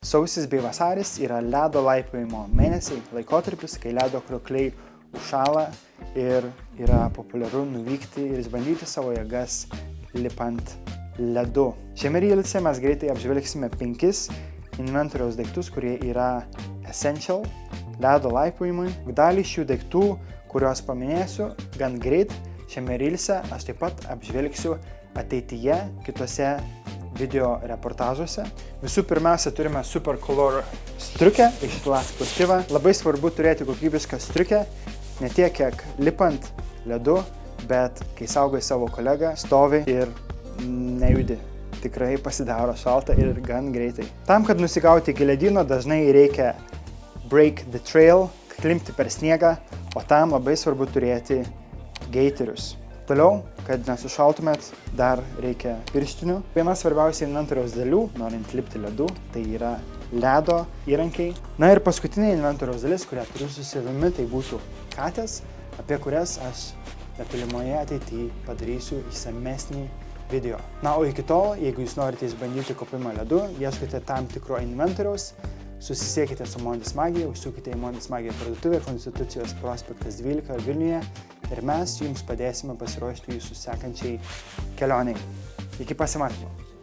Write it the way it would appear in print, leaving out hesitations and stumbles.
Sausis bei vasaris yra ledo laipiojimo mėnesiai, laikotarpis, kai ledo kriokliai užšąla ir yra populiaru nuvykti ir išbandyti savo jėgas lipant ledu. Šiame rylse mes greitai apžvelgsime 5 inventoriaus daiktus, kurie yra essential ledo laipiojimui. Dalį šių daiktų, kuriuos paminėsiu gan greit šiame rylse, aš taip pat apžvelgsiu ateityje kitose video reportažuose. Visų pirmiausia, turime Super Color striukę iš La Sportiva. Labai svarbu turėti kokybišką striukę, ne tiek kiek lipant ledu, bet kai saugai savo kolegą, stovi ir nejudi. Tikrai pasidaro šalta ir gan greitai. Tam, kad nusigauti iki ledyno, dažnai reikia break the trail, klimpti per sniegą, o tam labai svarbu turėti geiterius. Toliau, kad nesušaltumėt, dar reikia pirštinių. Viena svarbiausia inventoriaus dalių, norint lipti ledu, tai yra ledo įrankiai. Na ir paskutinė inventoriaus dalis, kurią turiu su savimi, tai būtų katės, apie kurias aš netolimoje ateityje padarysiu išsamesnį video. Na, o iki tol, jeigu jūs norite išbandyti kopimą ledu, ieškote tam tikro inventoriaus, susisiekite su Montis Magija, užsukite į Montis Magija parduotuvę Konstitucijos prospektas 12 Vilniuje ir mes jums padėsime pasiruošti jūsų sekančiai kelioniai. Iki pasimatymo.